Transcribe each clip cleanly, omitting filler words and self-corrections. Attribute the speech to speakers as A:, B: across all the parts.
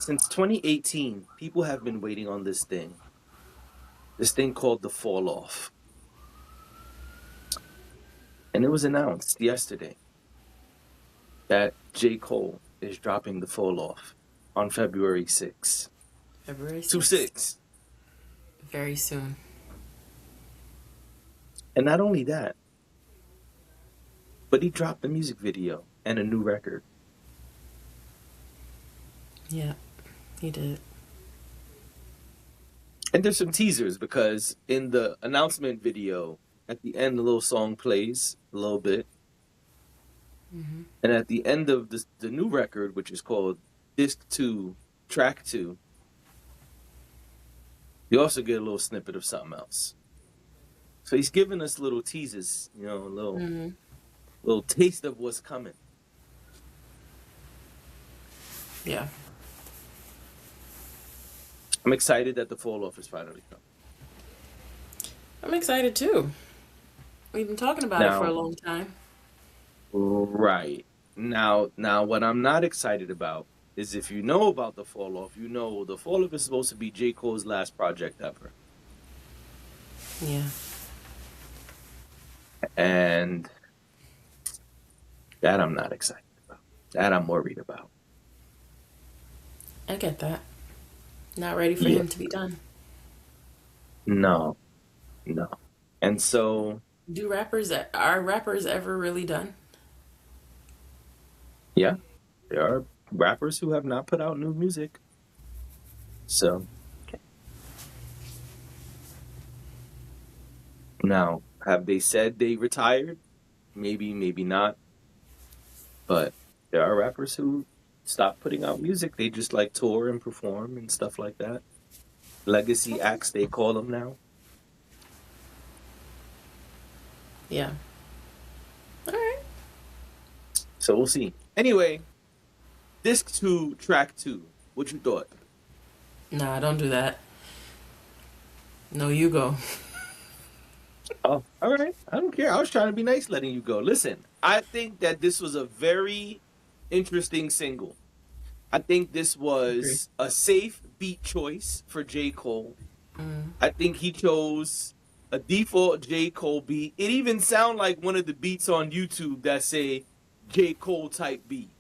A: Since 2018, people have been waiting on this thing called the Fall Off. And it was announced yesterday that J. Cole is dropping the Fall Off on February 6th.
B: February
A: 2
B: 6th.
A: 6.
B: Very soon.
A: And not only that, but he dropped a music video and a new record.
B: Yeah, he did.
A: And there's some teasers because in the announcement video, at the end, the little song plays a little bit.
B: Hmm.
A: And at the end of the new record, which is called Disc 2, Track 2, you also get a little snippet of something else. So he's giving us little teases, a
B: Hmm.
A: little taste of what's coming.
B: Yeah,
A: I'm excited that the Fall Off is finally coming.
B: I'm excited too. We've been talking about it for a
A: Now,
B: long time.
A: right. Now what I'm not excited about is if you know about the Fall Off, you know the Fall Off is supposed to be J. Cole's last project ever.
B: Yeah,
A: And that I'm not excited about. That I'm worried about.
B: I get that. Not ready for
A: Yeah.
B: him to be done.
A: No, no. And so,
B: Are rappers ever really done?
A: yeah, there are rappers who have not put out new music. So, now, have they said they retired? Maybe, maybe not. But there are rappers who stop putting out music. They just like tour and perform and stuff like that. Legacy
B: Okay.
A: acts, they call them now.
B: Yeah. All right.
A: So we'll see. Anyway, disc 2, track 2. What you thought?
B: Nah, don't do that. No, you go.
A: Oh, all right. I don't care. I was trying to be nice letting you go. Listen, I think that this was a very interesting single. I think this
B: Agree.
A: was a safe beat choice for J. Cole.
B: Mm,
A: I think he chose a default J. Cole beat. It even sound like one of the beats on YouTube that say J. Cole type beat.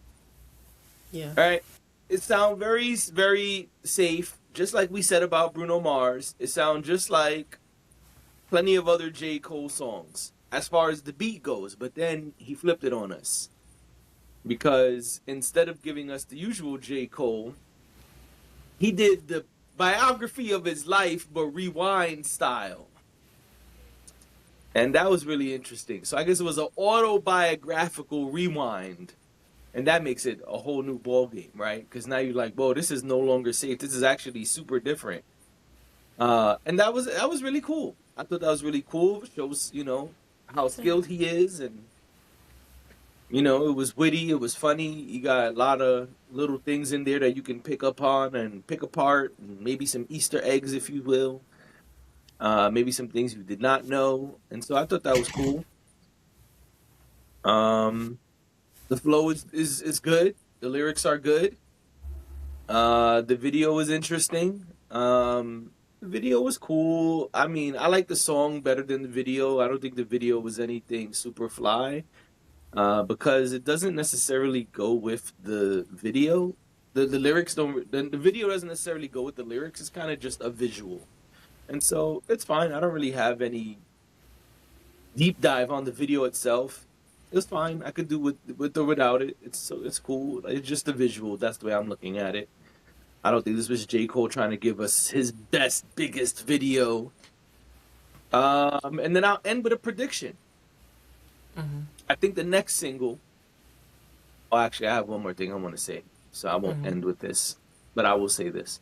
B: yeah.
A: All right. It sound very, very safe, just like we said about Bruno Mars. It sound just like plenty of other J. Cole songs as far as the beat goes, but then he flipped it on us because instead of giving us the usual J. Cole, he did the biography of his life but rewind style. And that was really interesting. So I guess it was an autobiographical rewind. And that makes it a whole new ball game, right? Because now you're like, whoa, this is no longer safe. This is actually super different. And that was really cool. I thought that was really cool. Shows how
B: Same.
A: skilled he is, and it was witty, it was funny. You got a lot of little things in there that you can pick up on and pick apart, and maybe some Easter eggs, if you will. Maybe some things you did not know, and so I thought that was cool. Um, the flow is good. The lyrics are good. The video was interesting. The video was cool. I mean, I like the song better than the video. I don't think the video was anything super fly, because it doesn't necessarily go with the video. The lyrics don't. The video doesn't necessarily go with the lyrics. It's kind of just a visual, and so it's fine. I don't really have any deep dive on the video itself. It's fine. I could do with or without it. It's cool. It's just a visual. That's the way I'm looking at it. I don't think this was J. Cole trying to give us his best, biggest video. And then I'll end with a prediction.
B: Mm-hmm.
A: I think the next single. Oh, actually, I have one more thing I want to say, so I won't
B: Mm-hmm.
A: end with this, but I will say this.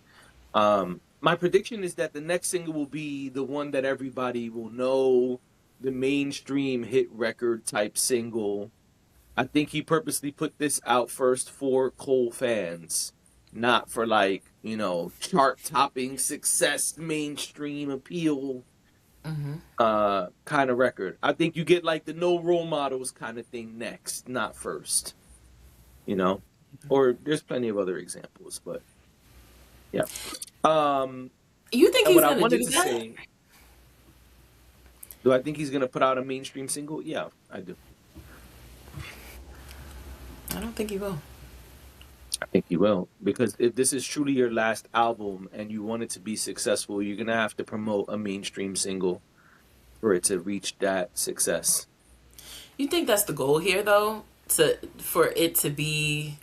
A: My prediction is that the next single will be the one that everybody will know, the mainstream hit record type single. I think he purposely put this out first for Cole fans, not for chart topping success, mainstream appeal
B: Mm-hmm.
A: kind of record. I think you get like the no role models kind of thing next, not first, you know? Or there's plenty of other examples, but Yeah. Um,
B: You think
A: and
B: he's
A: what I
B: gonna
A: wanted
B: do
A: to
B: that?
A: say, do I think he's gonna put out a mainstream single? Yeah, I do.
B: I don't think he will.
A: I think he will because if this is truly your last album and you want it to be successful, you're gonna have to promote a mainstream single for it to reach that success.
B: You think that's the goal here, though, to for it to be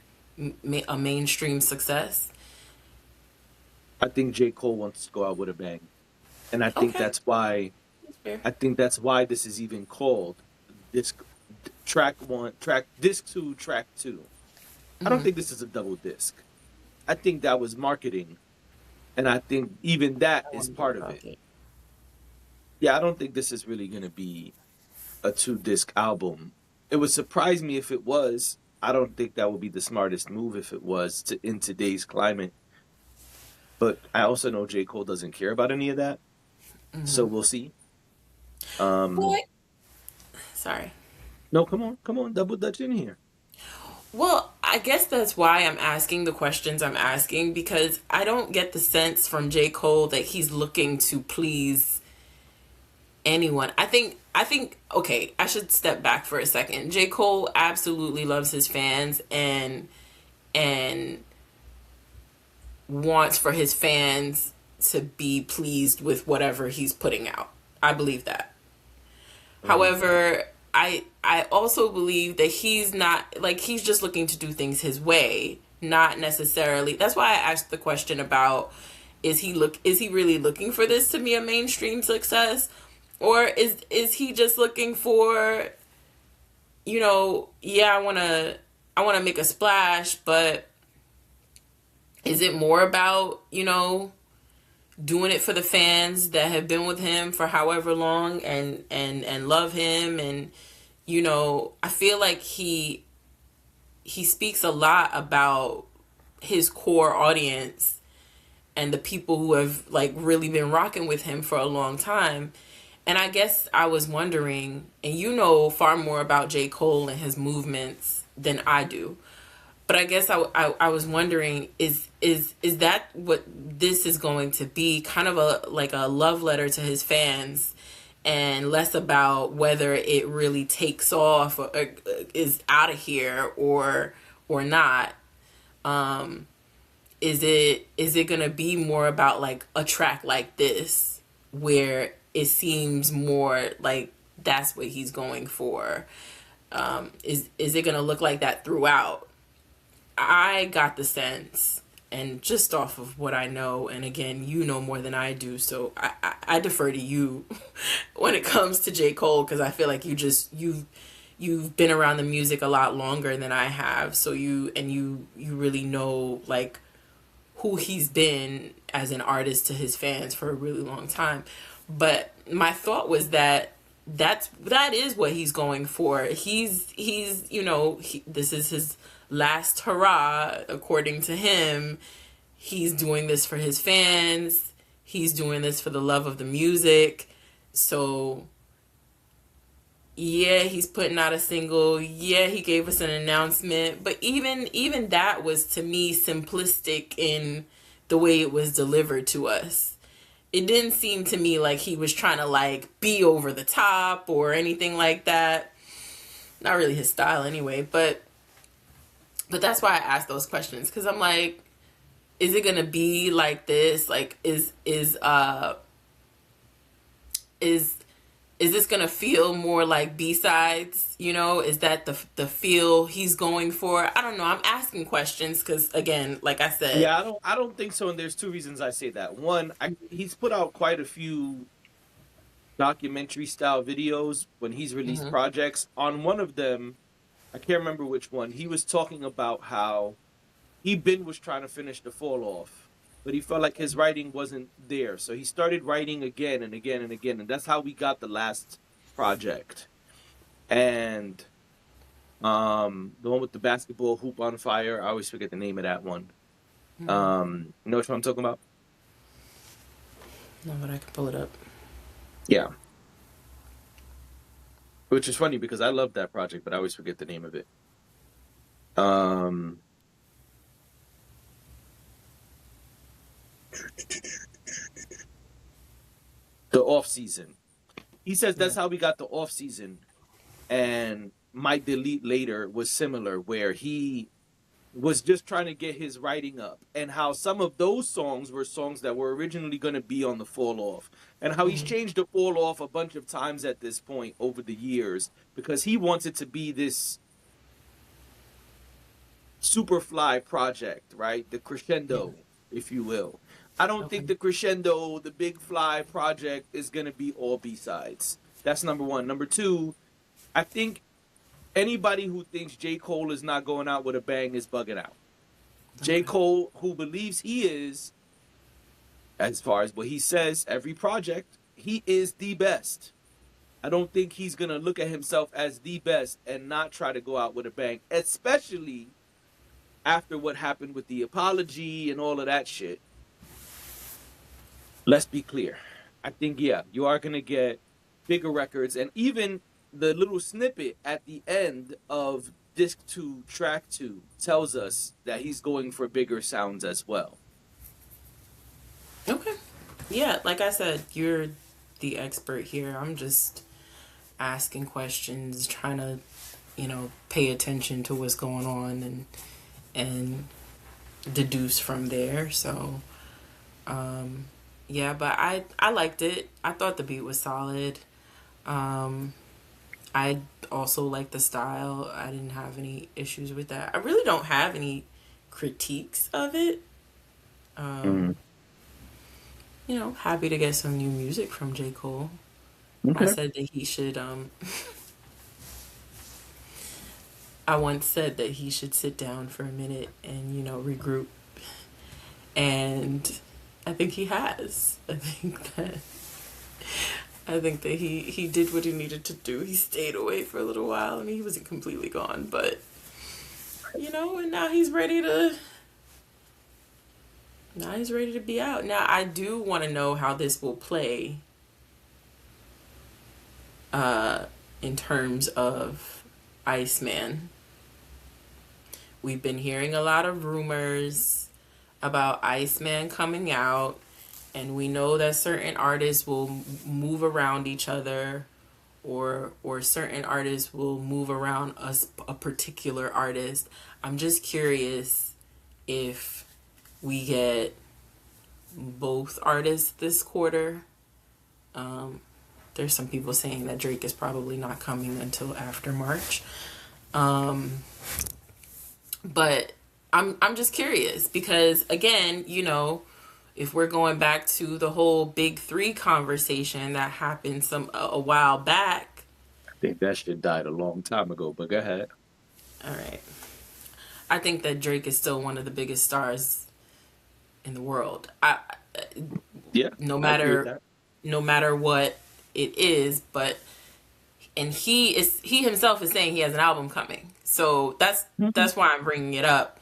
B: a mainstream success?
A: I think J. Cole wants to go out with a bang, and
B: Okay, that's fair.
A: I think that's why this is even called disc track one, track disc two, track two. I don't
B: Hmm.
A: think this is a double disc. I think that was marketing, and I think even that
B: I
A: is
B: wonder
A: part of
B: about
A: it.
B: it.
A: Yeah, I don't think this is really gonna be a two disc album. It would surprise me if it was. I don't think that would be the smartest move if it was to in today's climate. But I also know J. Cole doesn't care about any of that. So
B: Hmm.
A: we'll see. Um
B: But sorry.
A: no, come on, double dutch in here.
B: Well, I guess that's why I'm asking the questions I'm asking, because I don't get the sense from J. Cole that he's looking to please anyone. I think okay, I should step back for a second. J. Cole absolutely loves his fans and wants for his fans to be pleased with whatever he's putting out. I believe that.
A: Mhm.
B: However, I also believe that he's not like he's just looking to do things his way, not necessarily. That's why I asked the question about is he really looking for this to be a mainstream success, or is he just looking for, yeah, I want to make a splash, but is it more about, doing it for the fans that have been with him for however long and love him, and I feel like he speaks a lot about his core audience and the people who have like really been rocking with him for a long time. And I guess I was wondering, and you know far more about J. Cole and his movements than I do, but I guess I was wondering, is that what this is going to be, kind of a like a love letter to his fans, and less about whether it really takes off, or is out of here, or not. Is it going to be more about like a track like this, where it seems more like that's what he's going for? Is it going to look like that throughout? I got the sense, and just off of what I know, and again, you know more than I do, so I defer to you when it comes to J. Cole, because I feel like you've been around the music a lot longer than I have, so you really know like who he's been as an artist to his fans for a really long time. But my thought was that that is what he's going for. He's this is his last hurrah according to him. He's doing this for his fans. He's doing this for the love of the music. So yeah, he's putting out a single. Yeah, he gave us an announcement, but even that was to me simplistic in the way it was delivered to us. It didn't seem to me like he was trying to like be over the top or anything like that. Not really his style anyway, but that's why I asked those questions, cuz I'm like, is it going to be like this? Like is is this gonna feel more like B-sides? Is that the feel he's going for? I don't know. I'm asking questions because, again, like I said.
A: Yeah, I don't think so, and there's two reasons I say that. One, he's put out quite a few documentary style videos when he's released
B: Hmm.
A: projects. On one of them, I can't remember which one, he was talking about how was trying to finish the fall off, but he felt like his writing wasn't there. So he started writing again and again and again, and that's how we got the last project. And the one with the basketball hoop on fire, I always forget the name of that one.
B: Hmm.
A: You know what I'm talking about?
B: No, but I can pull it up.
A: Yeah. Which is funny because I love that project, but I always forget the name of it. Um The off season. He says that's how we got the off season, and my delete later was similar, where he was just trying to get his writing up, and how some of those songs were songs that were originally going to be on the fall off, and how he's changed the fall off a bunch of times at this point over the years because he wants it to be this Superfly project, right? The crescendo, if you will. I don't
B: Okay.
A: think the crescendo, the Big Fly project, is going to be all B-sides. That's number one. Number two, I think anybody who thinks J. Cole is not going out with a bang is bugging out. J.
B: Okay.
A: Cole, who believes he is, as far as what he says, every project, he is the best. I don't think he's going to look at himself as the best and not try to go out with a bang, especially after what happened with the apology and all of that shit. Let's be clear. I think, yeah, you are going to get bigger records. And even the little snippet at the end of disc 2, track 2, tells us that he's going for bigger sounds as well.
B: Okay. Yeah, like I said, you're the expert here. I'm just asking questions, trying to, pay attention to what's going on and deduce from there. So, yeah, but I liked it. I thought the beat was solid. I also like the style. I didn't have any issues with that. I really don't have any critiques of it. Happy to get some new music from J. Cole. I
A: Okay.
B: said that he should I once said that he should sit down for a minute and, regroup. And I think he has. I think that he did what he needed to do. He stayed away for a little while and he wasn't completely gone, but and now he's ready to be out. Now I do want to know how this will play in terms of Iceman. We've been hearing a lot of rumors about Iceman coming out, and we know that certain artists will move around each other, or certain artists will move around a particular artist. I'm just curious if we get both artists this quarter. There's some people saying that Drake is probably not coming until after March. But I'm just curious because again, if we're going back to the whole big three conversation that happened a while back.
A: I think that shit died a long time ago, but go ahead.
B: All right. I think that Drake is still one of the biggest stars in the world.
A: Yeah,
B: No
A: I agree with
B: matter
A: that.
B: no matter what it is, and he himself is saying he has an album coming. So that's why I'm bringing it up.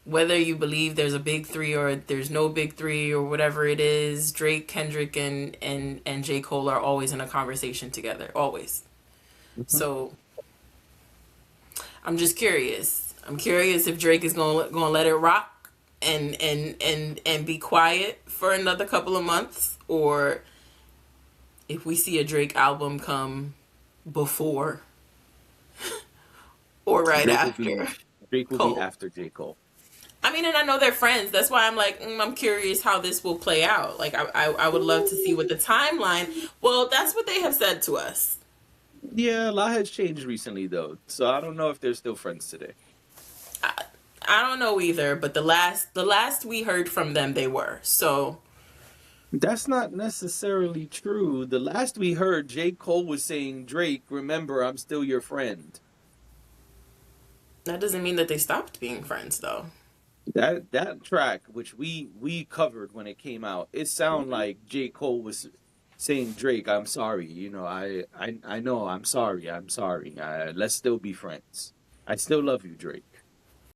B: Whether you believe there's a big three or there's no big three or whatever it is, Drake, Kendrick, and J. Cole are always in a conversation together, always. So I'm just curious. I'm curious if Drake is gonna let it rock and be quiet for another couple of months, or if we see a Drake album come before or right
A: Drake will be
B: after
A: Drake will be
B: Cole.
A: after J. Cole.
B: I mean, and I know they're friends. That's why I'm like, I'm curious how this will play out. Like, I would love to see what the timeline. Well, that's what they have said to us.
A: Yeah, a lot has changed recently though, so I don't know if they're still friends today.
B: I don't know either, but the last we heard from them, they were. So
A: That's not necessarily true. The last we heard, J. Cole was saying, Drake, remember, I'm still your friend.
B: that doesn't mean that they stopped being friends, though.
A: That track, which we covered when it came out, it sounded like J. Cole was saying, Drake, I'm sorry. I know, I'm sorry. Let's still be friends. I still love you, Drake.